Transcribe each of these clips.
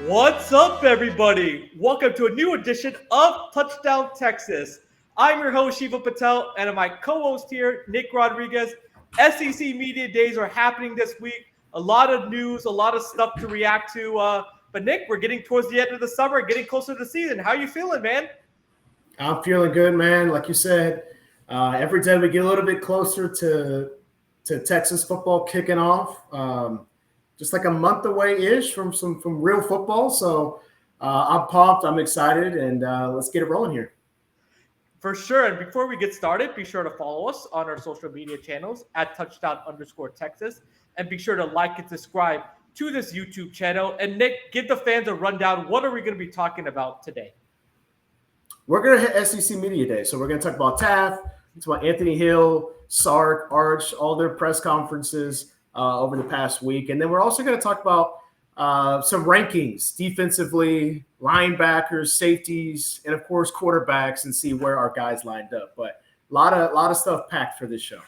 What's up, everybody? Welcome to a new edition of Touchdown Texas. I'm your host, Shiva Patel, and my co host here, Nick Rodriguez. SEC Media Days are happening this week. A lot of news, a lot of stuff to react to. But, Nick, we're getting towards the end of the summer, getting closer to the season. How you feeling, man? I'm feeling good, man. Like you said, every day we get a little bit closer to Texas football kicking off. Just like a month away ish from real football. So I'm pumped. I'm excited, and let's get it rolling here. For sure. And before we get started, be sure to follow us on our social media channels at touchdown_Texas. And be sure to like and subscribe to this YouTube channel. And Nick, give the fans a rundown. What are we going to be talking about today? We're going to hit SEC Media Day. So we're going to talk about Taft, talk about Anthony Hill, Sark, Arch, all their press conferences over the past week. And then we're also going to talk about some rankings defensively, linebackers, safeties, and of course quarterbacks, and see where our guys lined up. But a lot of stuff packed for this show.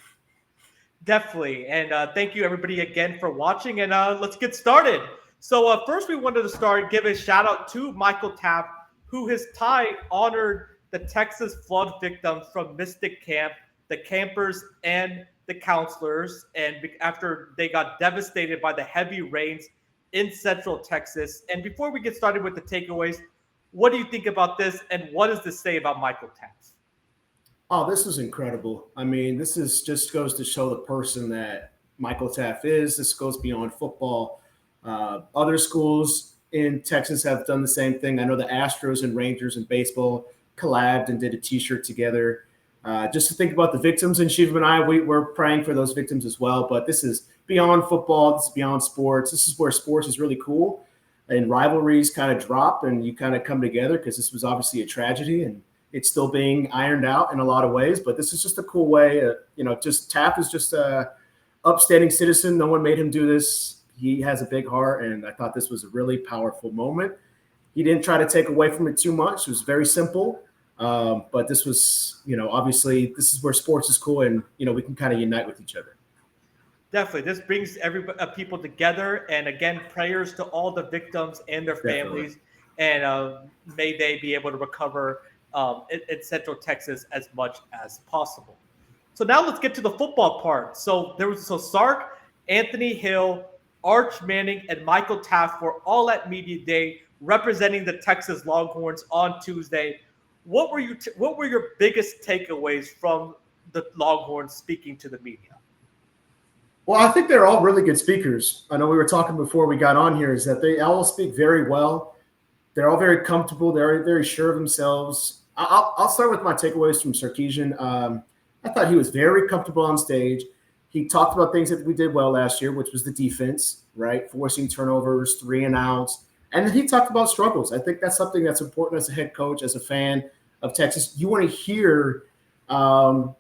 Definitely. And thank you everybody again for watching. And let's get started. So first we wanted to give a shout out to Michael Taft, who his tie honored the Texas flood victims from Mystic Camp, the campers and the counselors. And after they got devastated by the heavy rains in Central Texas. And before we get started with the takeaways, what do you think about this, and what does this say about Michael Taft? Oh, this is incredible. I mean, this is just goes to show the person that Michael Taft is. This goes beyond football. Other schools in Texas have done the same thing. I know the Astros and Rangers in baseball collabed and did a T-shirt together. Just to think about the victims, and Shiva and I, we're praying for those victims as well. But this is beyond football. This is beyond sports. This is where sports is really cool, and rivalries kind of drop, and you kind of come together, because this was obviously a tragedy, and it's still being ironed out in a lot of ways. But this is just a cool way. Just Taft is just a upstanding citizen. No one made him do this. He has a big heart, and I thought this was a really powerful moment. He didn't try to take away from it too much. It was very simple. But this was, obviously this is where sports is cool, and, we can kind of unite with each other. Definitely. This brings people together. And again, prayers to all the victims and their families. Definitely. And may they be able to recover in Central Texas as much as possible. So now let's get to the football part. So Sark, Anthony Hill, Arch Manning, and Michael Taft were all at Media Day representing the Texas Longhorns on Tuesday. What were your biggest takeaways from the Longhorns speaking to the media? Well, I think they're all really good speakers. I know we were talking before we got on here, is that they all speak very well. They're all very comfortable. They're very sure of themselves. I'll start with my takeaways from Sarkisian. I thought he was very comfortable on stage. He talked about things that we did well last year, which was the defense, right? Forcing turnovers, 3 and outs. And then he talked about struggles. I think that's something that's important as a head coach, as a fan of Texas. You want to hear, our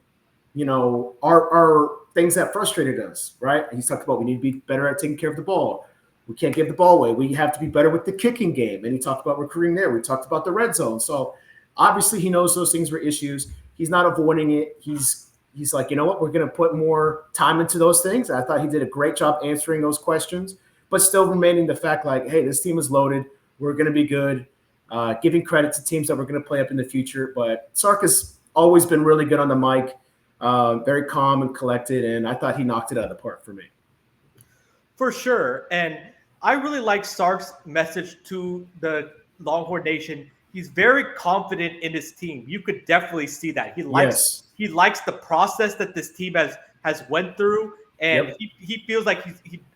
things that frustrated us, right? He's talked about we need to be better at taking care of the ball. We can't give the ball away. We have to be better with the kicking game. And he talked about recruiting there. We talked about the red zone. So obviously he knows those things were issues. He's not avoiding it. He's like, you know what? We're going to put more time into those things. I thought he did a great job answering those questions, but still remaining the fact like, hey, this team is loaded. We're going to be good. Giving credit to teams that we're going to play up in the future. But Sark has always been really good on the mic, very calm and collected, and I thought he knocked it out of the park for me. For sure. And I really like Sark's message to the Longhorn Nation. He's very confident in his team. You could definitely see that. He likes the process that this team has went through, and he feels like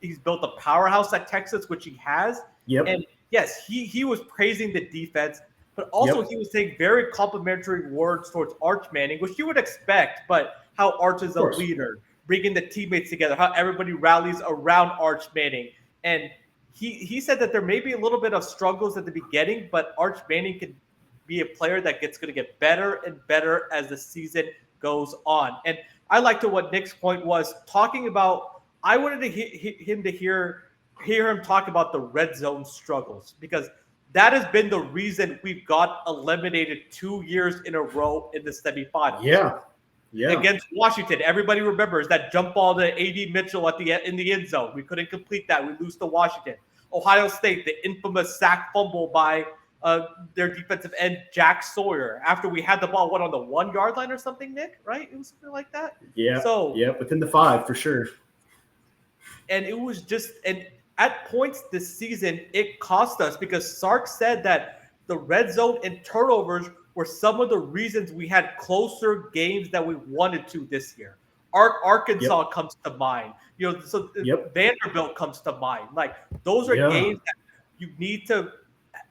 he's built a powerhouse at Texas, which he has. Yep. And yes, he was praising the defense, but also he was saying very complimentary words towards Arch Manning, which you would expect, but how Arch is a leader, bringing the teammates together, how everybody rallies around Arch Manning. And he said that there may be a little bit of struggles at the beginning, but Arch Manning can be a player that going to get better and better as the season goes on. And I liked what Nick's point was talking about. I wanted to hear him talk about the red zone struggles, because that has been the reason we've got eliminated 2 years in a row in the semifinals. Yeah. Against Washington. Everybody remembers that jump ball to A.D. Mitchell in the end zone. We couldn't complete that. We lose to Washington. Ohio State, the infamous sack fumble by their defensive end, Jack Sawyer, after we had the ball, on the 1 yard line or something, Nick, right? It was something like that. Yeah. So, within the 5 for sure. And it was and at points this season, it cost us because Sark said that the red zone and turnovers were some of the reasons we had closer games that we wanted to this year. Arkansas comes to mind. So Vanderbilt comes to mind. Like, those are games that you need to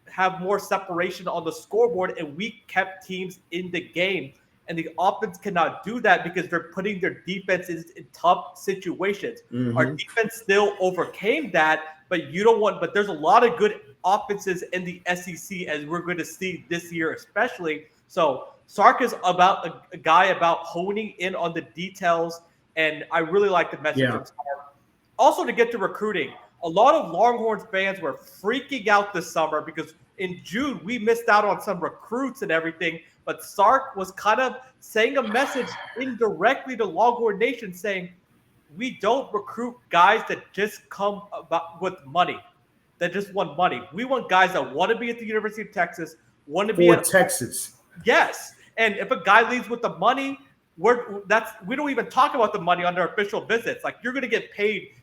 have more separation on the scoreboard, and we kept teams in the game. And the offense cannot do that because they're putting their defenses in tough situations. Mm-hmm. Our defense still overcame that, but there's a lot of good offenses in the SEC, as we're going to see this year, especially. So Sark is about a guy about honing in on the details, and I really like the message from Sark. Also, to get to recruiting, a lot of Longhorns fans were freaking out this summer because in June we missed out on some recruits and everything. But Sark was kind of saying a message indirectly to Longhorn Nation saying, we don't recruit guys that just come with money, that just want money. We want guys that want to be at the University of Texas, want to be at Texas. Yes. And if a guy leaves with the money, we don't even talk about the money on their official visits. Like, you're going to get paid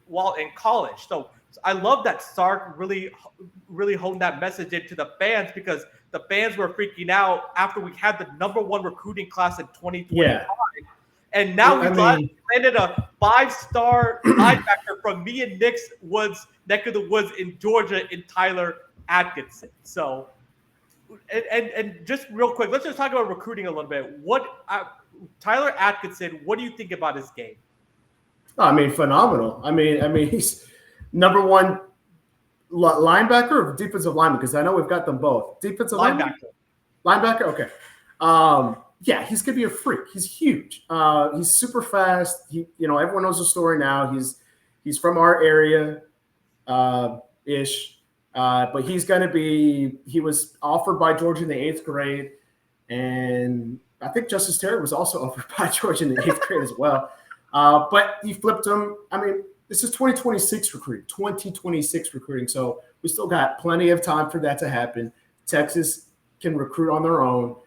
while in college. So I love that Sark really, really honed that message into the fans, because the fans were freaking out after we had the #1 recruiting class in 2025. Yeah. And now we landed a 5-star linebacker from me and Nick's neck of the woods in Georgia in Tyler Atkinson. So, and just real quick, let's just talk about recruiting a little bit. Tyler Atkinson, what do you think about his game? Phenomenal. He's #1 linebacker or defensive lineman, because I know we've got them both. Defensive linebacker. Okay. He's gonna be a freak. He's huge. He's super fast. Everyone knows the story now. He's from our area, ish. But he's gonna be. He was offered by Georgia in the 8th grade, and I think Justice Terry was also offered by Georgia in the 8th grade as well. But he flipped him. This is 2026 recruiting. So we still got plenty of time for that to happen. Texas can recruit on their own.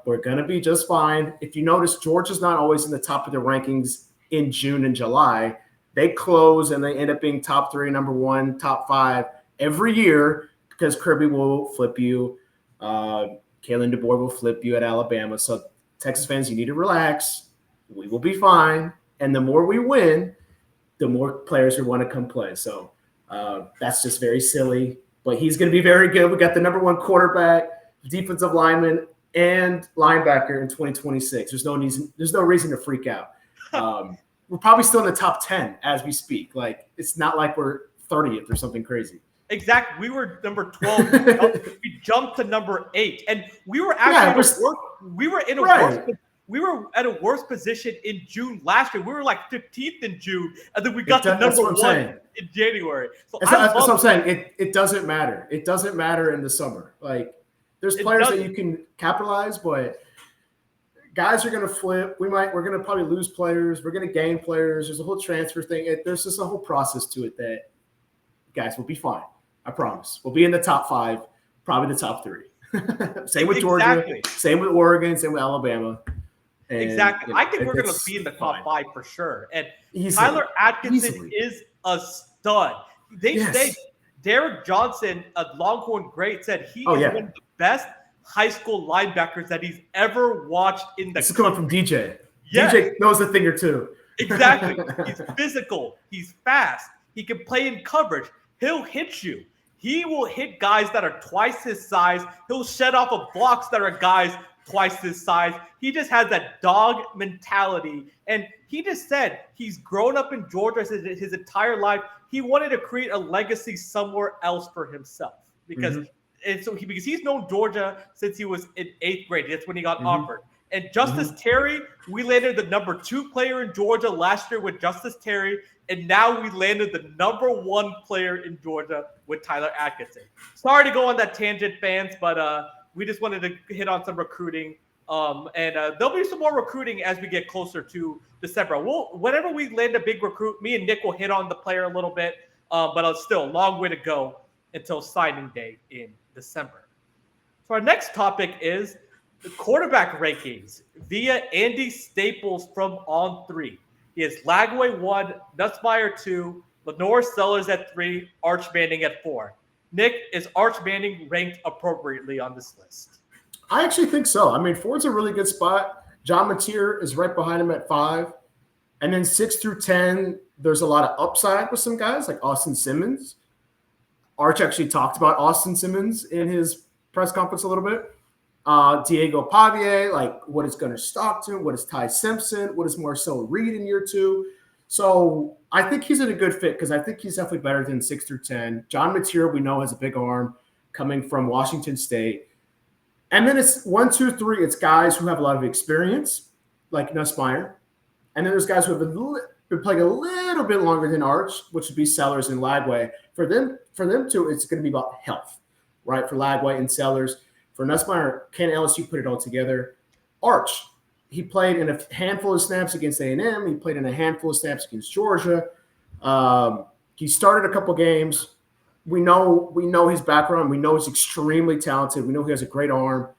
We're going to be just fine. If you notice, Georgia's not always in the top of the rankings in June and July. They close and they end up being top 3, #1, top 5 every year, because Kirby will flip you. Kalen DeBoer will flip you at Alabama. So Texas fans, you need to relax. We will be fine. And the more we win, the more players who want to come play. So that's just very silly. But he's going to be very good. We got the #1 quarterback, defensive lineman, and linebacker in 2026. There's no reason to freak out. We're probably still in the top 10 as we speak. Like, it's not like we're 30th or something crazy. Exactly. We were number 12. We jumped to number 8, and we were actually we were at a worse position in June last year. We were like 15th in June, and then we got to #1 in January. So that's what I'm saying. It doesn't matter. It doesn't matter in the summer. Like, there's players that you can capitalize, but guys are going to flip. We're going to probably lose players. We're going to gain players. There's a whole transfer thing. There's just a whole process to it that, guys, we'll be fine. I promise. We'll be in the top 5, probably the top 3. Same with Georgia. Same with Oregon. Same with Alabama. And, exactly. I think we're going to be in the top 5 for sure. And Tyler Atkinson is a stud. They say Derek Johnson, a Longhorn great, said he is one of the best high school linebackers that he's ever watched in the. This is coming from DJ. Yes. DJ knows a thing or two. Exactly. He's physical. He's fast. He can play in coverage. He'll hit you. He will hit guys that are twice his size. He'll shed off of blocks that are guys twice his size. He just has that dog mentality. And he just said he's grown up in Georgia his entire life. He wanted to create a legacy somewhere else for himself because because he's known Georgia since he was in 8th grade. That's when he got offered. And Justice Terry, we landed the #2 player in Georgia last year with Justice Terry. And now we landed the #1 player in Georgia with Tyler Atkinson. Sorry to go on that tangent, fans, but we just wanted to hit on some recruiting. And there'll be some more recruiting as we get closer to December. Whenever we land a big recruit, me and Nick will hit on the player a little bit. but it's still a long way to go until signing day in December. So our next topic is the quarterback rankings via Andy Staples from On3. He has Lagway 1, Nussmeier 2, Lenore Sellers at 3, Arch Manning at 4. Nick, is Arch Manning ranked appropriately on this list? I actually think so. I mean, 4's a really good spot. John Mateer is right behind him at 5. And then 6 through 10, there's a lot of upside with some guys like Austin Simmons. Arch actually talked about Austin Simmons in his press conference a little bit. Diego Pavier, like what is Gunnar Stockton, what is Ty Simpson, what is Marcel Reed in year 2. So I think he's in a good fit because I think he's definitely better than 6 through 10. John Mateer, we know, has a big arm coming from Washington State. And then it's 1, 2, 3. It's guys who have a lot of experience, like Nussmeier. And then there's guys who have been playing a little bit longer than Arch, which would be Sellers and Lagway. For them two, it's going to be about health, right? For Lagway and Sellers. For Nussmeier, can LSU put it all together? Arch, he played in a handful of snaps against A&M. He played in a handful of snaps against Georgia. He started a couple games. We know his background. We know he's extremely talented. We know he has a great arm.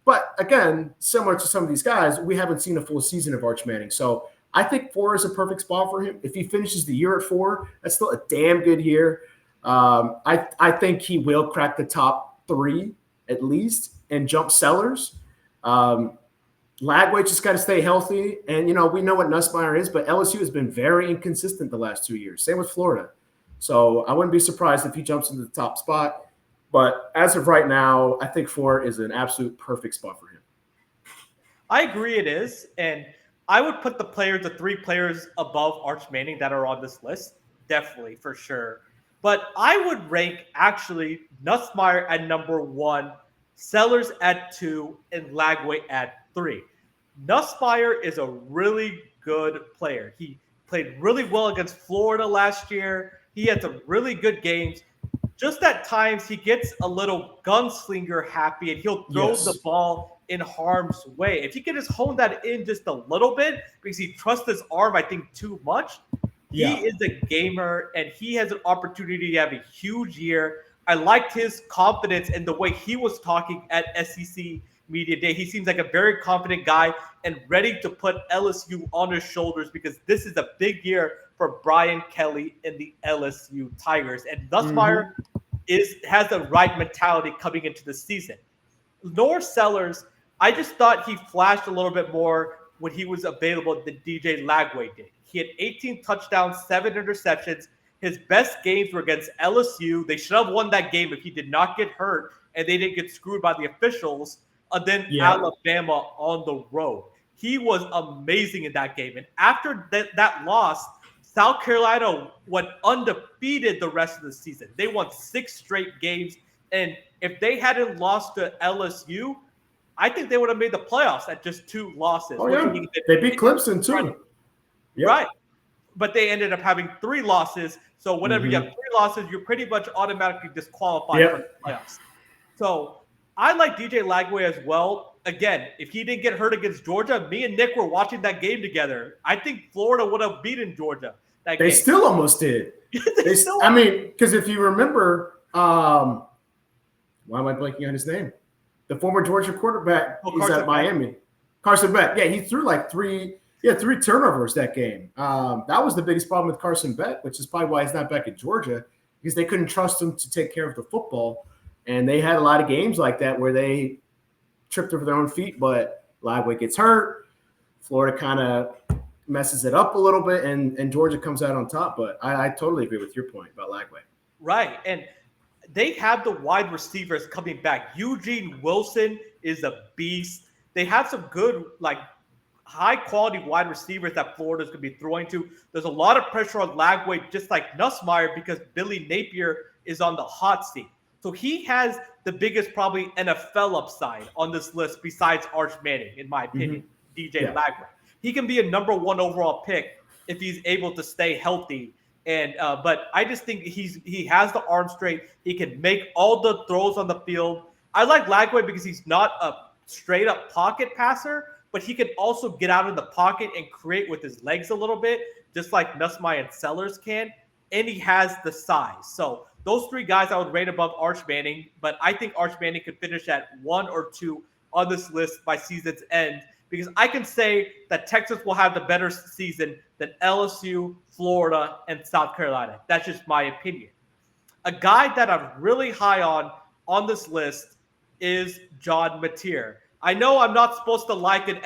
But again, similar to some of these guys, we haven't seen a full season of Arch Manning. So I think 4 is a perfect spot for him. If he finishes the year at 4, that's still a damn good year. I think he will crack the top 3 at least and jump Sellers. Lagway just got to stay healthy. And, we know what Nussmeier is, but LSU has been very inconsistent the last 2 years. Same with Florida. So I wouldn't be surprised if he jumps into the top spot. But as of right now, I think 4 is an absolute perfect spot for him. I agree it is. And I would put the 3 players above Arch Manning that are on this list. Definitely, for sure. But I would rank actually Nussmeier at number 1, Sellers at 2, and Lagway at 3. Nussmeier is a really good player. He played really well against Florida last year. He had some really good games. Just at times, he gets a little gunslinger happy, and he'll throw the ball in harm's way. If he can just hone that in just a little bit, because he trusts his arm, I think, too much, he is a gamer, and he has an opportunity to have a huge year. I liked his confidence and the way he was talking at SEC Media Day. He seems like a very confident guy and ready to put LSU on his shoulders because this is a big year for Brian Kelly and the LSU Tigers. And Nussmeier has the right mentality coming into the season. Lenore Sellers, I just thought he flashed a little bit more when he was available than DJ Lagway did. He had 18 touchdowns, 7 interceptions. His best games were against LSU. They should have won that game if he did not get hurt and they didn't get screwed by the officials. And then Alabama on the road. He was amazing in that game. And after that loss, South Carolina went undefeated the rest of the season. They won 6 straight games. And if they hadn't lost to LSU, I think they would have made the playoffs at just 2 losses. Oh, yeah. They beat Clemson, too. Yep. Right. But they ended up having 3 losses. So whenever you have 3 losses, you're pretty much automatically disqualified from the playoffs. So I like DJ Lagway as well. Again, if he didn't get hurt against Georgia, me and Nick were watching that game together. I think Florida would have beaten Georgia. They still almost did. I mean, because if you remember, why am I blanking on his name? The former Georgia quarterback is at Miami. Carson Beck. Yeah, he threw like 3 turnovers that game. That was the biggest problem with Carson Beck, which is probably why he's not back at Georgia, because they couldn't trust him to take care of the football. And they had a lot of games like that where they tripped over their own feet, but Lagway gets hurt. Florida kind of messes it up a little bit, and Georgia comes out on top. But I totally agree with your point about Lagway. Right. And they have the wide receivers coming back. Eugene Wilson is a beast. They have some good, high-quality wide receivers that Florida's going to be throwing to. There's a lot of pressure on Lagway, just like Nussmeier, because Billy Napier is on the hot seat. So he has the biggest probably NFL upside on this list besides Arch Manning, in my opinion, DJ Lagway. He can be a number 1 overall pick if he's able to stay healthy. And but I just think he has the arm strength. He can make all the throws on the field. I like Lagway because he's not a straight-up pocket passer, but he can also get out of the pocket and create with his legs a little bit, just like Nussmeier and Sellers can. and he has the size. So those three guys I would rate above Arch Manning, but I think Arch Manning could finish at 1 or 2 on this list by season's end because I can say that Texas will have the better season than LSU, Florida, and South Carolina. That's just my opinion. A guy that I'm really high on this list is John Mateer. I know I'm not supposed to like an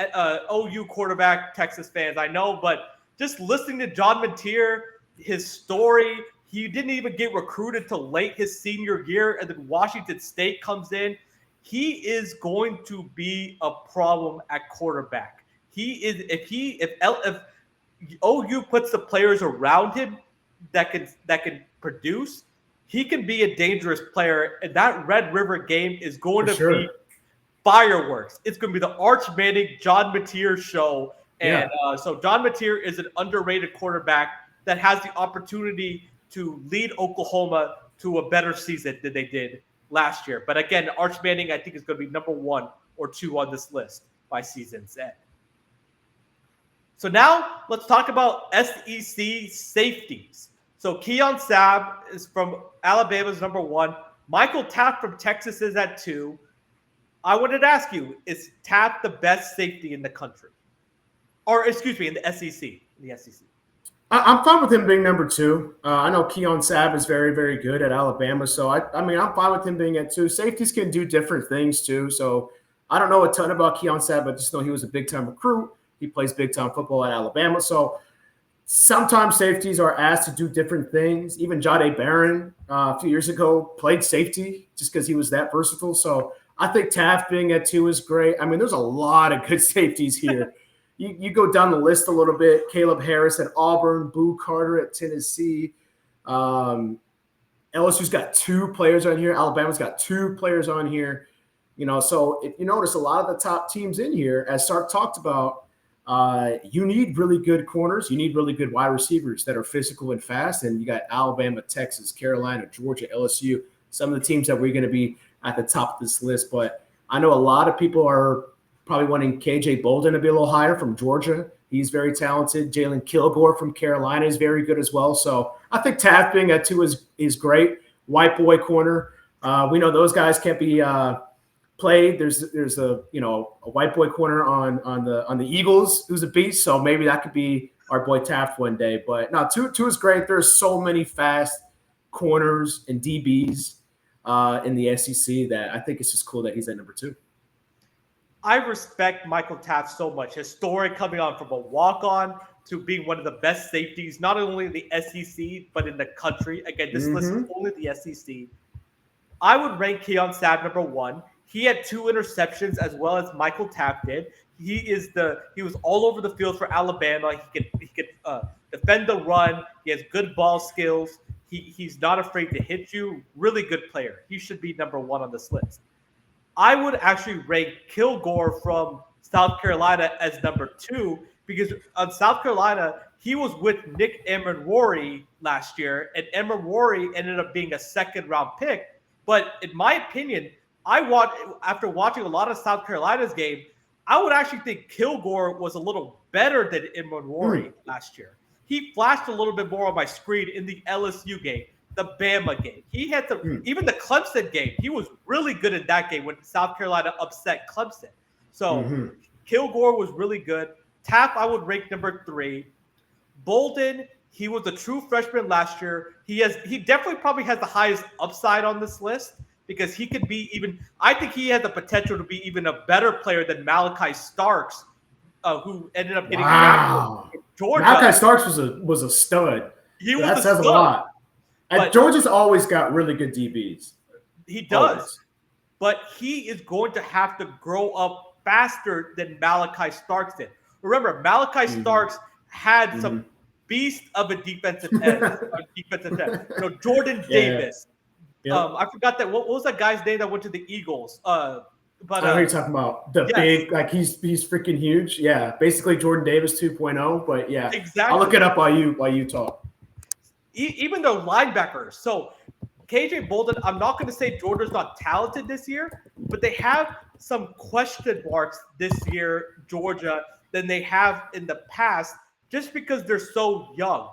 OU quarterback, Texas fans. I know, but just listening to John Mateer, his story, he didn't even get recruited till late his senior year, and then Washington State comes in. He is going to be a problem at quarterback. He is if OU puts the players around him that can produce, he can be a dangerous player. And that Red River game is going to be fireworks. It's going to be the Arch Manning, John Mateer show. And so John Mateer is an underrated quarterback that has the opportunity to lead Oklahoma to a better season than they did last year. But again, Arch Manning, I think, is going to be number 1 or 2 on this list by season's end. So now let's talk about SEC safeties. So Keon Sabb is from Alabama's number 1. Michael Taft from Texas is at 2. I wanted to ask you, is Taft the best safety in the country? Or, excuse me, in the SEC. I'm fine with him being number 2. I know Keon Sabb is very, very good at Alabama. So, I'm fine with him being at 2. Safeties can do different things, too. So, I don't know a ton about Keon Sabb, but just know he was a big-time recruit. He plays big-time football at Alabama. So, sometimes safeties are asked to do different things. Even Jahdae Barron a few years ago played safety just because he was that versatile. So, I think Taft being at 2 is great. I mean, there's a lot of good safeties here. You go down the list a little bit. Caleb Harris at Auburn, Boo Carter at Tennessee. LSU's got 2 players on here. Alabama's got 2 players on here. So if you notice, a lot of the top teams in here, as Sark talked about, you need really good corners. You need really good wide receivers that are physical and fast. And you got Alabama, Texas, Carolina, Georgia, LSU, some of the teams that we're going to be at the top of this list. But I know a lot of people are probably wanting KJ Bolden to be a little higher from Georgia. He's very talented. Jalen Kilgore from Carolina is very good as well. So I think Taft being at 2 is great. White boy corner. We know those guys can't be played. There's a white boy corner on the Eagles who's a beast. So maybe that could be our boy Taft one day. But no, 2 is great. There's so many fast corners and DBs in the SEC that I think it's just cool that he's at number 2. I respect Michael Taft so much. His story coming on from a walk-on to being one of the best safeties, not only in the SEC, but in the country. Again, this list is only the SEC. I would rank Keon Sabb number 1. He had 2 interceptions as well as Michael Taft did. He was all over the field for Alabama. He could defend the run. He has good ball skills. He's not afraid to hit you. Really good player. He should be number 1 on this list. I would actually rank Kilgore from South Carolina as number 2 because on South Carolina, he was with Nick Emenwari last year, and Emenwari ended up being a second-round pick. But in my opinion, after watching a lot of South Carolina's game, I would actually think Kilgore was a little better than Emenwari last year. He flashed a little bit more on my screen in the LSU game, the Bama game. He had even the Clemson game. He was really good in that game when South Carolina upset Clemson. So Kilgore was really good. Taft, I would rank number 3. Bolden, he was a true freshman last year. He definitely probably has the highest upside on this list because he could be I think he has the potential to be even a better player than Malachi Starks, who ended up getting drafted in Georgia. Malachi Starks was a stud. That says a lot. And Georgia's always got really good DBs. He does. Always. But he is going to have to grow up faster than Malachi Starks did. Remember, Malachi Starks had some beast of a defensive end. Jordan Davis. I forgot that. What was that guy's name that went to the Eagles? But I know you're talking about the big, like he's freaking huge. Yeah, basically Jordan Davis 2.0. But yeah, exactly. I'll look it up while you talk. Even though linebackers. So KJ Bolden, I'm not going to say Georgia's not talented this year, but they have some question marks this year, Georgia, than they have in the past, just because they're so young.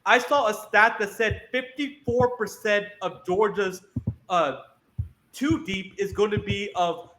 I saw a stat that said 54% of Georgia's two deep is going to be of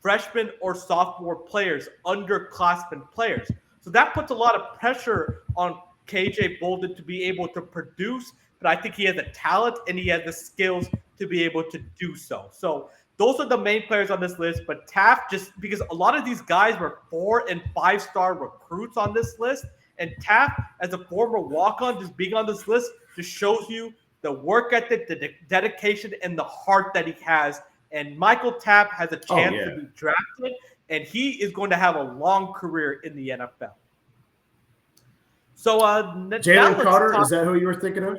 freshman or sophomore players, underclassmen players. So that puts a lot of pressure on KJ Bolden to be able to produce, but I think he has the talent and he has the skills to be able to do so. So those are the main players on this list. But Taft, just because a lot of these guys were 4 and 5-star recruits on this list, and Taft, as a former walk-on, just being on this list just shows you the work ethic, the dedication, and the heart that he has. And Michael Taft has a chance to be drafted, and he is going to have a long career in the NFL. So Jalen Carter, is that who you were thinking of?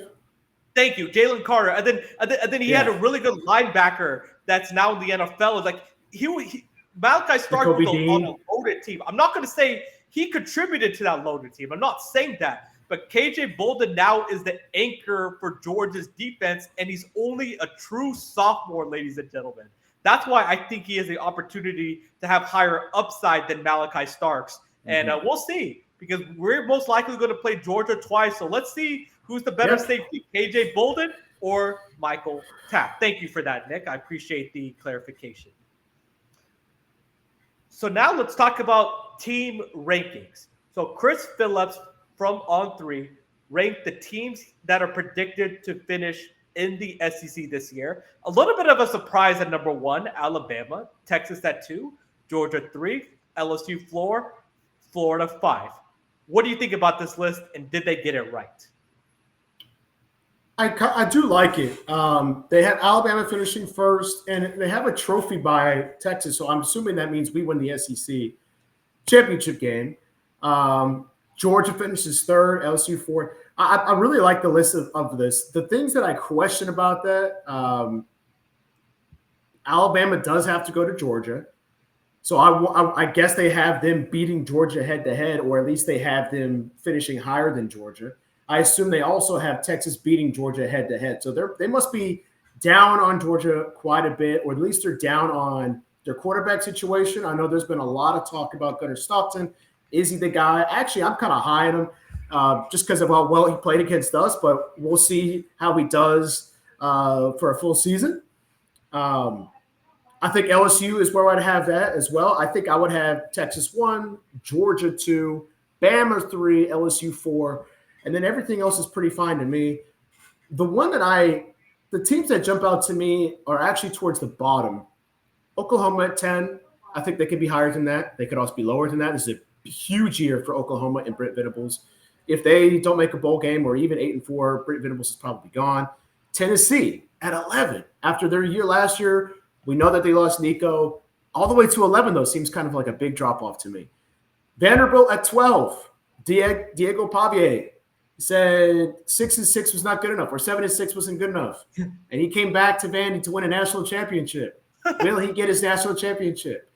Thank you, Jalen Carter. And then he had a really good linebacker that's now in the NFL. It's like Malachi Stark was on a loaded team. I'm not going to say he contributed to that loaded team. I'm not saying that. But KJ Bolden now is the anchor for Georgia's defense, and he's only a true sophomore, ladies and gentlemen. That's why I think he has the opportunity to have higher upside than Malachi Starks. And we'll see, because we're most likely going to play Georgia twice. So let's see who's the better safety, KJ Bolden or Michael Taft. Thank you for that, Nick. I appreciate the clarification. So now let's talk about team rankings. So Chris Phillips from On3 ranked the teams that are predicted to finish in the SEC this year. A little bit of a surprise at number 1, Alabama, Texas at 2, Georgia 3, LSU 4, Florida 5. What do you think about this list, and did they get it right? I do like it. They have Alabama finishing first, and they have a trophy by Texas, so I'm assuming that means we win the SEC championship game. Georgia finishes third, LSU fourth. I really like the list of this. The things that I question about that, Alabama does have to go to Georgia. So I guess they have them beating Georgia head-to-head, or at least they have them finishing higher than Georgia. I assume they also have Texas beating Georgia head-to-head. So they must be down on Georgia quite a bit, or at least they're down on their quarterback situation. I know there's been a lot of talk about Gunnar Stockton. Is he the guy? Actually, I'm kind of high on him just because of how well he played against us, but we'll see how he does for a full season. I think LSU is where I'd have that as well. I think I would have Texas 1, Georgia 2, Bama 3, LSU 4, and then everything else is pretty fine to me. The teams that jump out to me are actually towards the bottom. Oklahoma at 10. I think they could be higher than that. They could also be lower than that. This is a huge year for Oklahoma and Brent Venables. If they don't make a bowl game or even 8-4, Brent Venables is probably gone. Tennessee at 11. After their year last year, we know that they lost Nico. All the way to 11, though, seems kind of like a big drop-off to me. Vanderbilt at 12. Diego Pavie said 6-6 was not good enough, or 7-6 wasn't good enough. And he came back to Vandy to win a national championship. Will he get his national championship?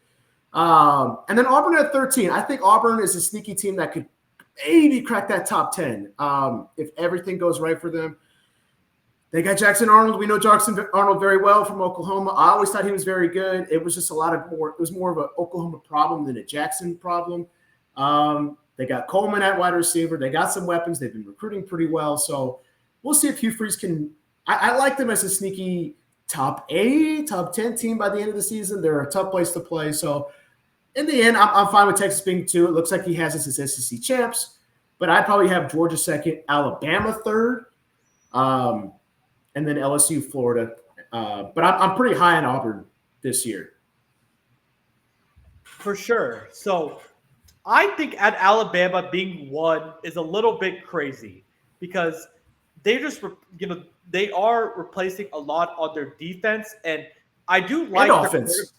And then Auburn at 13. I think Auburn is a sneaky team that could maybe crack that top 10 if everything goes right for them. They got Jackson Arnold. We know Jackson Arnold very well from Oklahoma. I always thought he was very good. It was just it was more of an Oklahoma problem than a Jackson problem. They got Coleman at wide receiver. They got some weapons. They've been recruiting pretty well. So we'll see if Hugh Freeze can – I like them as a sneaky top 8, top 10 team by the end of the season. They're a tough place to play. So in the end, I'm fine with Texas being 2. It looks like he has us as SEC champs. But I'd probably have Georgia second, Alabama third, and then LSU, Florida. But I'm pretty high on Auburn this year. For sure. So I think at Alabama being 1 is a little bit crazy because they just, they are replacing a lot on their defense, and I do like offense.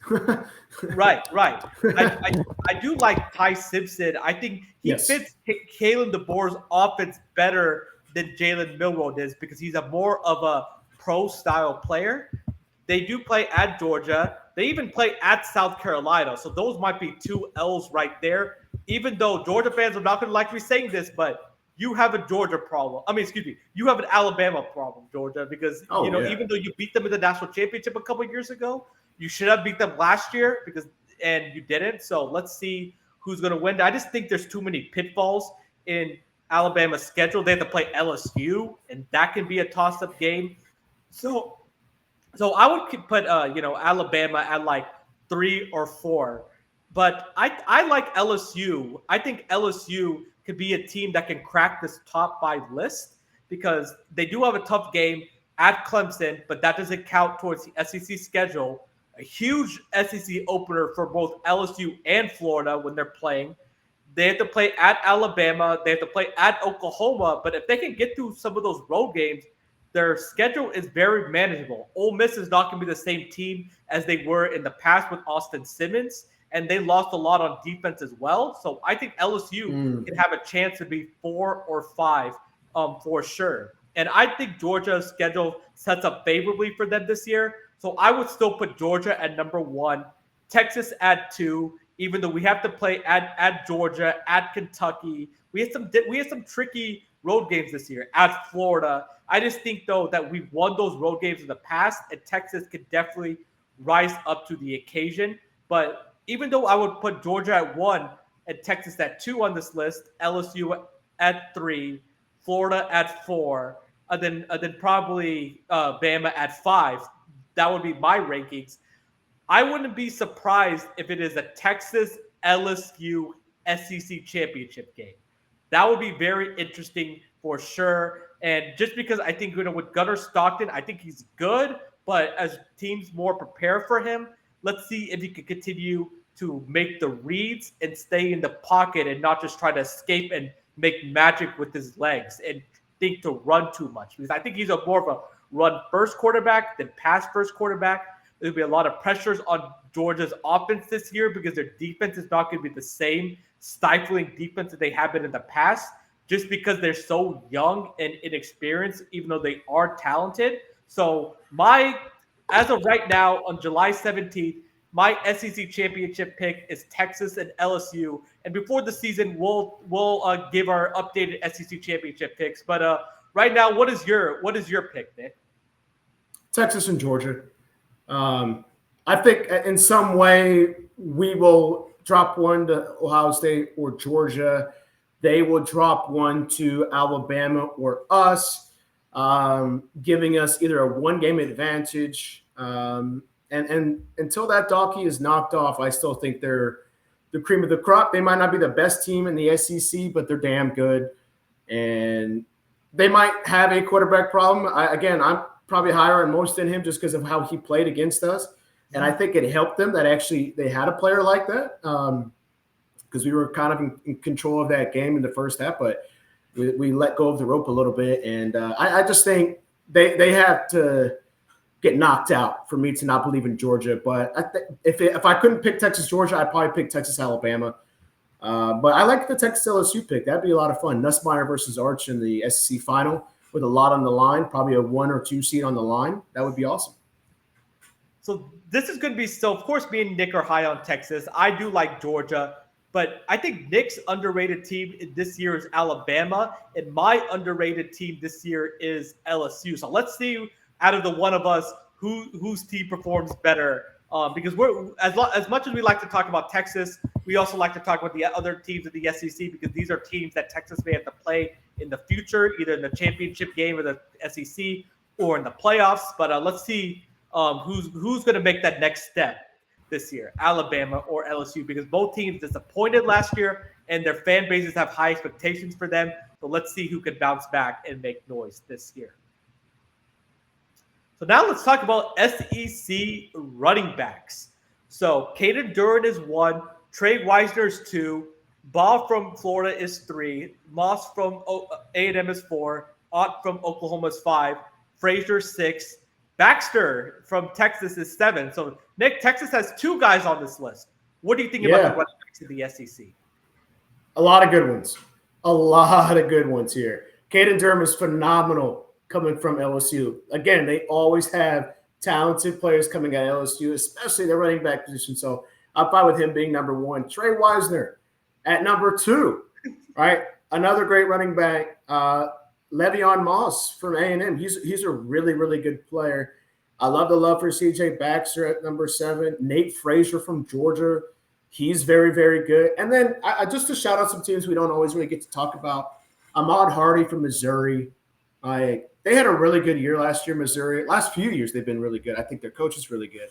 Right. I do like Ty Simpson. I think he fits Kalen DeBoer's offense better than Jalen Milroe is because he's a more of a pro-style player. They do play at Georgia. They even play at South Carolina. So those might be 2 L's right there. Even though Georgia fans are not going to like me saying this, but you have a Georgia problem. You have an Alabama problem, Georgia, because even though you beat them in the national championship a couple of years ago, you should have beat them last year and you didn't. So let's see who's going to win. I just think there's too many pitfalls in Alabama's schedule. They have to play LSU, and that can be a toss-up game. So, so I would put Alabama at like 3 or 4, but I like LSU. I think LSU could be a team that can crack this top 5 list because they do have a tough game at Clemson, but that doesn't count towards the SEC schedule. A huge SEC opener for both LSU and Florida when they're playing. They have to play at Alabama. They have to play at Oklahoma. But if they can get through some of those road games, their schedule is very manageable. Ole Miss is not going to be the same team as they were in the past with Austin Simmons, and they lost a lot on defense as well. So I think LSU can have a chance to be 4 or 5 for sure. And I think Georgia's schedule sets up favorably for them this year. So I would still put Georgia at number 1, Texas at 2, even though we have to play at Georgia, at Kentucky. We had some tricky road games this year at Florida. I just think though that we've won those road games in the past, and Texas could definitely rise up to the occasion. But even though I would put Georgia at 1 and Texas at 2 on this list, LSU at 3, Florida at 4, and then probably Bama at 5. That would be my rankings. I wouldn't be surprised if it is a Texas LSU SEC championship game. That would be very interesting for sure. And just because I think with Gunnar Stockton, I think he's good, but as teams more prepare for him, let's see if he can continue to make the reads and stay in the pocket and not just try to escape and make magic with his legs and think to run too much. Because I think he's more of a run first quarterback than pass first quarterback. There'll be a lot of pressures on Georgia's offense this year because their defense is not going to be the same stifling defense that they have been in the past, just because they're so young and inexperienced, even though they are talented. So as of right now, on July 17th, my SEC championship pick is Texas and LSU. And before the season, we'll give our updated SEC championship picks. But right now, what is your pick, Nick? Texas and Georgia. I think in some way we will drop one to Ohio State or Georgia. They will drop one to Alabama or us, giving us either a 1-game advantage. And until that donkey is knocked off, I still think they're the cream of the crop. They might not be the best team in the SEC, but they're damn good. And they might have a quarterback problem. I'm probably higher on most than him just because of how he played against us. And I think it helped them that actually they had a player like that because we were kind of in control of that game in the first half, but we let go of the rope a little bit. And I just think they have to get knocked out for me to not believe in Georgia. But if I couldn't pick Texas, Georgia, I'd probably pick Texas, Alabama. But I like the Texas LSU pick. That'd be a lot of fun. Nussmeier versus Arch in the SEC final with a lot on the line, probably a 1 or 2 seed on the line. That would be awesome. So this is going to be still, of course, me and Nick are high on Texas. I do like Georgia, but I think Nick's underrated team this year is Alabama, and my underrated team this year is LSU. So let's see out of the one of us whose team performs better. Because we're as much as we like to talk about Texas, we also like to talk about the other teams of the SEC because these are teams that Texas may have to play in the future, either in the championship game of the SEC or in the playoffs. But let's see who's going to make that next step this year, Alabama or LSU, because both teams disappointed last year and their fan bases have high expectations for them. So let's see who can bounce back and make noise this year. So now let's talk about SEC running backs. So Caden Duran is 1, Trey Wisner is 2, Bob from Florida is 3, Moss from A&M is 4, Ott from Oklahoma is 5, Frazier 6, Baxter from Texas is 7. So Nick, Texas has 2 guys on this list. What do you think about the running backs of the SEC? A lot of good ones. A lot of good ones here. Caden Durham is phenomenal coming from LSU. Again, they always have talented players coming at LSU, especially their running back position. So I'm fine with him being number 1. Trey Wisner at number 2, right? Another great running back. Le'Veon Moss from A&M. He's a really, really good player. I love the love for C.J. Baxter at number 7. Nate Frazier from Georgia. He's very, very good. And then just to shout out some teams we don't always really get to talk about. Ahmad Hardy from Missouri. They had a really good year last year, Missouri. Last few years, they've been really good. I think their coach is really good.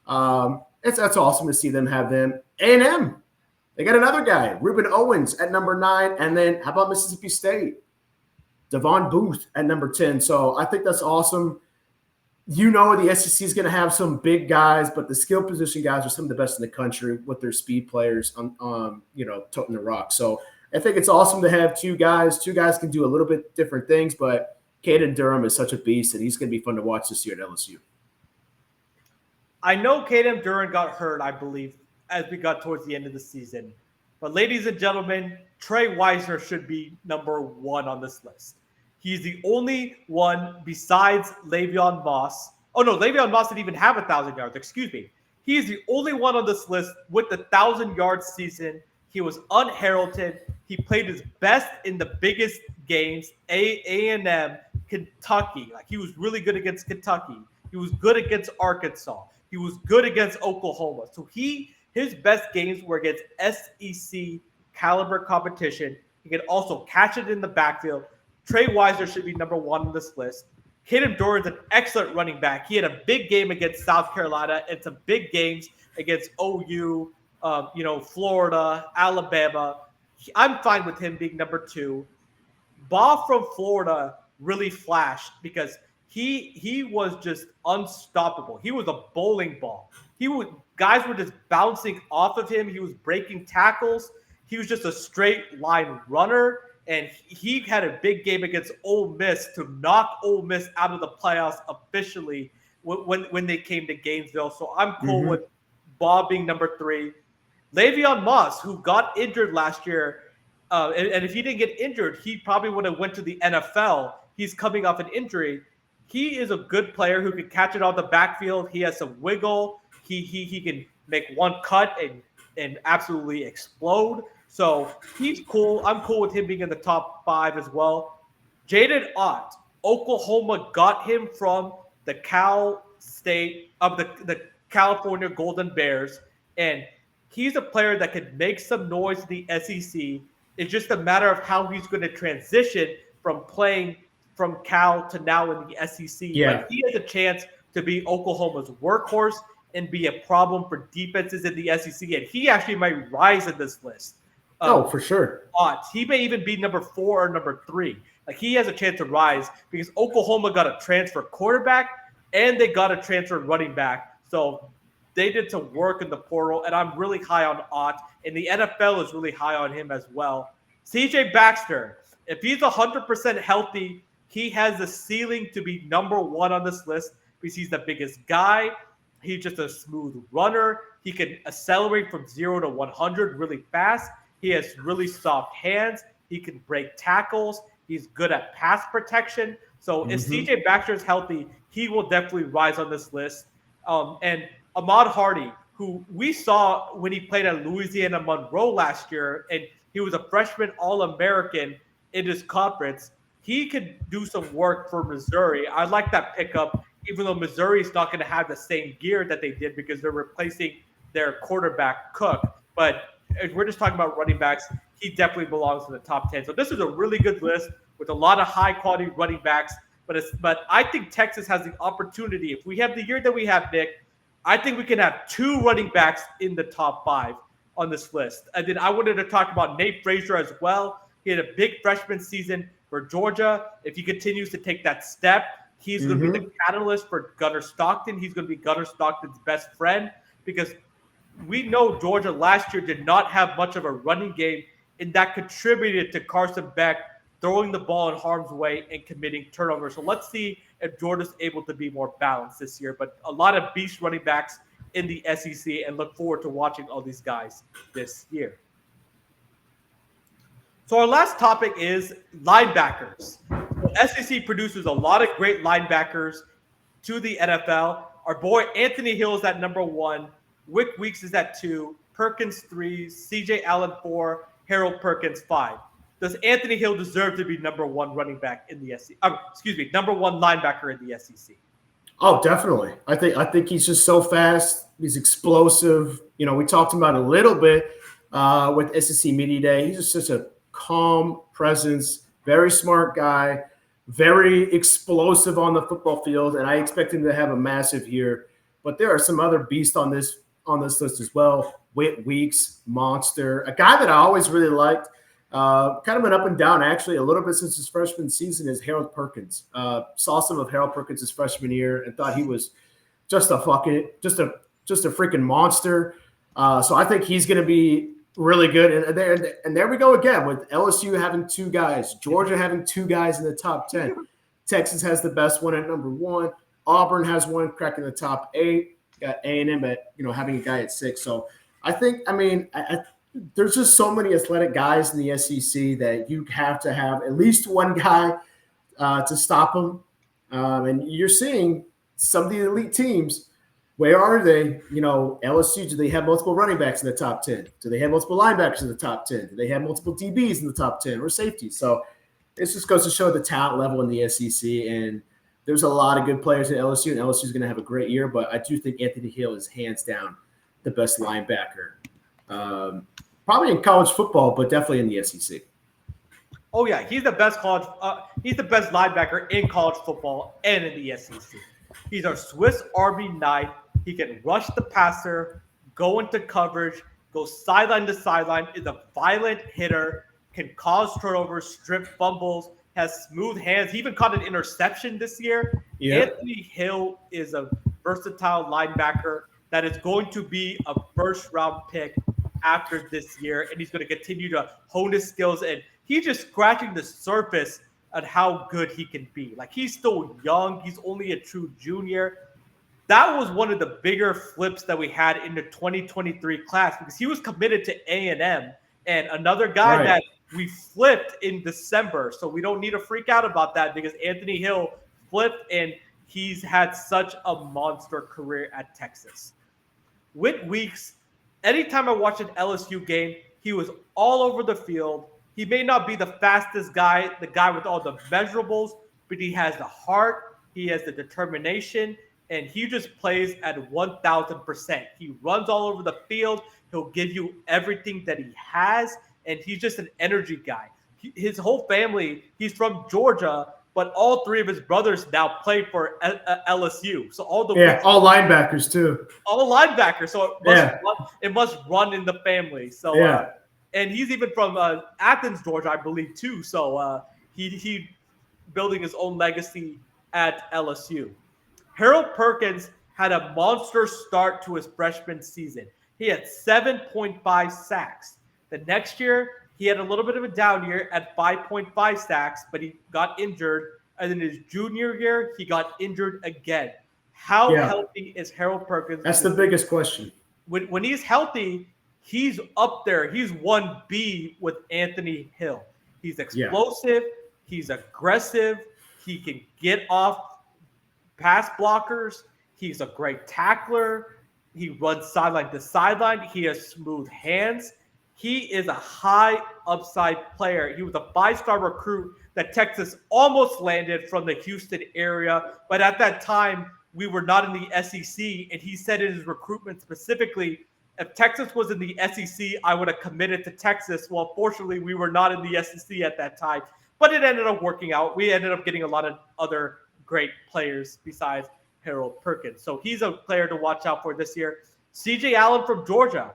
That's awesome to see them have them. A&M, they got another guy, Reuben Owens at number 9. And then how about Mississippi State? Devon Booth at number 10. So I think that's awesome. The SEC is going to have some big guys, but the skill position guys are some of the best in the country with their speed players toting the rock. So I think it's awesome to have two guys. Two guys can do a little bit different things, but Caden Durham is such a beast, and he's going to be fun to watch this year at LSU. I know Caden Durham got hurt, I believe, as we got towards the end of the season. But ladies and gentlemen, Trey Wisner should be number 1 on this list. He's the only one besides Le'Veon Moss. Oh, no, Le'Veon Moss didn't even have 1,000 yards. Excuse me. He is the only one on this list with the 1,000-yard season. He was unheralded. He played his best in the biggest games, A&M, Kentucky. Like, he was really good against Kentucky. He was good against Arkansas. He was good against Oklahoma. So his best games were against SEC caliber competition. He can also catch it in the backfield. Trey Wisner should be number 1 on this list. Caden Durham's an excellent running back. He had a big game against South Carolina and some big games against OU, Florida, Alabama. I'm fine with him being number 2. Bob from Florida really flashed because he was just unstoppable. He was a bowling ball. Guys were just bouncing off of him. He was breaking tackles. He was just a straight line runner. And he had a big game against Ole Miss to knock Ole Miss out of the playoffs officially when they came to Gainesville. So I'm cool with Bob being number 3. Le'Veon Moss, who got injured last year, and if he didn't get injured, he probably would have went to the NFL. He's coming off an injury. He is a good player who can catch it on the backfield. He has some wiggle. He can make one cut and absolutely explode. So he's cool. I'm cool with him being in the top 5 as well. Jaden Ott, Oklahoma got him from the the California Golden Bears, and he's a player that could make some noise in the SEC. It's just a matter of how he's going to transition from playing from Cal to now in the SEC. Yeah. But he has a chance to be Oklahoma's workhorse and be a problem for defenses in the SEC, and he actually might rise in this list. For sure. He may even be number 4 or number 3. Like, he has a chance to rise because Oklahoma got a transfer quarterback and they got a transfer running back. So they did some work in the portal, and I'm really high on Ott, and the NFL is really high on him as well. CJ Baxter, if he's 100% healthy, he has the ceiling to be number 1 on this list because he's the biggest guy. He's just a smooth runner. He can accelerate from 0 to 100 really fast. He has really soft hands. He can break tackles. He's good at pass protection. So if CJ Baxter is healthy, he will definitely rise on this list. And Ahmad Hardy, who we saw when he played at Louisiana Monroe last year, and he was a freshman All-American in his conference, he could do some work for Missouri. I like that pickup, even though Missouri is not going to have the same gear that they did because they're replacing their quarterback Cook. But if we're just talking about running backs, he definitely belongs in the top 10. So this is a really good list with a lot of high-quality running backs. But I think Texas has the opportunity. If we have the year that we have, Nick, I think we can have 2 running backs in the top 5 on this list. And then I wanted to talk about Nate Frazier as well. He had a big freshman season for Georgia. If he continues to take that step, he's going to be the catalyst for Gunnar Stockton. He's going to be Gunnar Stockton's best friend because we know Georgia last year did not have much of a running game, and that contributed to Carson Beck throwing the ball in harm's way and committing turnovers. So let's see if Georgia's able to be more balanced this year. But a lot of beast running backs in the SEC, and look forward to watching all these guys this year. So our last topic is linebackers. So SEC produces a lot of great linebackers to the NFL. Our boy Anthony Hill is at number 1. Wick Weeks is at 2. Perkins 3. CJ Allen 4. Harold Perkins 5. Does Anthony Hill deserve to be number 1 running back in the SEC? Number 1 linebacker in the SEC. Oh, definitely. I think he's just so fast. He's explosive. You know, we talked about it a little bit with SEC Media Day. He's just such a calm presence, Very smart guy, very explosive on the football field, and I expect him to have a massive year. But there are some other beasts on this list as well. Whit Weeks, monster, a guy that I always really liked. Kind of an up and down, actually, a little bit since his freshman season is Harold Perkins. Saw some of Harold Perkins' his freshman year and thought he was just a freaking monster. So I think he's going to be really good. And there we go again with LSU having 2 guys, Georgia having 2 guys in the top 10. Texas has the best one at number 1. Auburn has one cracking the top 8. Got A&M at having a guy at 6. So I think there's just so many athletic guys in the SEC that you have to have at least one guy to stop them. And you're seeing some of the elite teams. Where are they? LSU, do they have multiple running backs in the top 10? Do they have multiple linebackers in the top 10? Do they have multiple DBs in the top 10 or safeties? So this just goes to show the talent level in the SEC. And there's a lot of good players at LSU, and LSU is going to have a great year. But I do think Anthony Hill is hands down the best linebacker. Probably in college football, but definitely in the SEC. Oh yeah, he's the best linebacker in college football and in the SEC. He's our Swiss Army knife. He can rush the passer, go into coverage, go sideline to sideline, is a violent hitter, can cause turnovers, strip fumbles, has smooth hands. He even caught an interception this year. Yep. Anthony Hill is a versatile linebacker that is going to be a first-round pick after this year, and he's going to continue to hone his skills. And he's just scratching the surface on how good he can be. Like, he's still young. He's only a true junior. That was one of the bigger flips that we had in the 2023 class because he was committed to A&M, and another guy that we flipped in December. So we don't need to freak out about that because Anthony Hill flipped, and he's had such a monster career at Texas. Whit Weeks, anytime I watch an LSU game, he was all over the field. He may not be the fastest guy, the guy with all the measurables, but he has the heart, he has the determination, and he just plays at 1,000%. He runs all over the field. He'll give you everything that he has, and he's just an energy guy. His whole family, he's from Georgia, but all 3 of his brothers now play for LSU. So all linebackers too. All linebackers. So it must run in the family. So and he's even from Athens, Georgia, I believe too. So he building his own legacy at LSU. Harold Perkins had a monster start to his freshman season. He had 7.5 sacks. The next year, he had a little bit of a down year at 5.5 sacks, but he got injured. And in his junior year, he got injured again. How healthy is Harold Perkins? That's the biggest question. When he's healthy, he's up there. He's 1B with Anthony Hill. He's explosive. He's aggressive. He can get off pass blockers. He's a great tackler. He runs sideline to sideline. He has smooth hands. He is a high upside player. He was a 5-star recruit that Texas almost landed from the Houston area. But at that time, we were not in the SEC. And he said in his recruitment specifically, if Texas was in the SEC, I would have committed to Texas. Well, fortunately, we were not in the SEC at that time. But it ended up working out. We ended up getting a lot of other great players besides Harold Perkins. So he's a player to watch out for this year. CJ Allen from Georgia.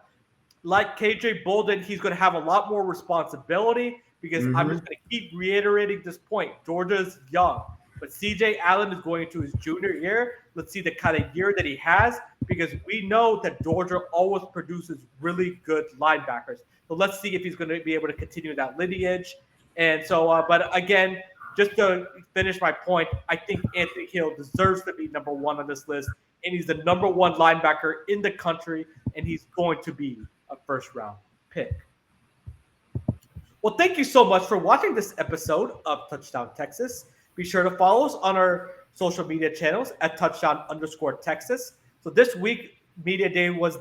Like KJ Bolden, he's going to have a lot more responsibility because I'm just going to keep reiterating this point. Georgia's young, but CJ Allen is going into his junior year. Let's see the kind of year that he has because we know that Georgia always produces really good linebackers. So let's see if he's going to be able to continue that lineage. And so, but again, just to finish my point, I think Anthony Hill deserves to be number 1 on this list, and he's the number 1 linebacker in the country, and he's going to be a first-round pick. Well, thank you so much for watching this episode of Touchdown Texas. Be sure to follow us on our social media channels at touchdown_Texas. So this week, Media Day was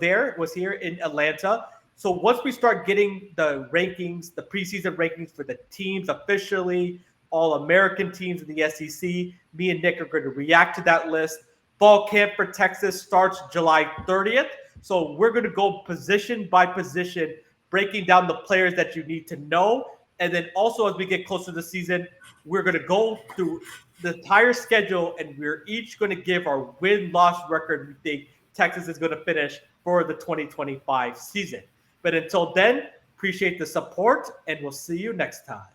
here in Atlanta. So once we start getting the rankings, the preseason rankings for the teams officially, all-American teams in the SEC, me and Nick are going to react to that list. Fall camp for Texas starts July 30th. So we're going to go position by position, breaking down the players that you need to know. And then also as we get closer to the season, we're going to go through the entire schedule, and we're each going to give our win-loss record we think Texas is going to finish for the 2025 season. But until then, appreciate the support, and we'll see you next time.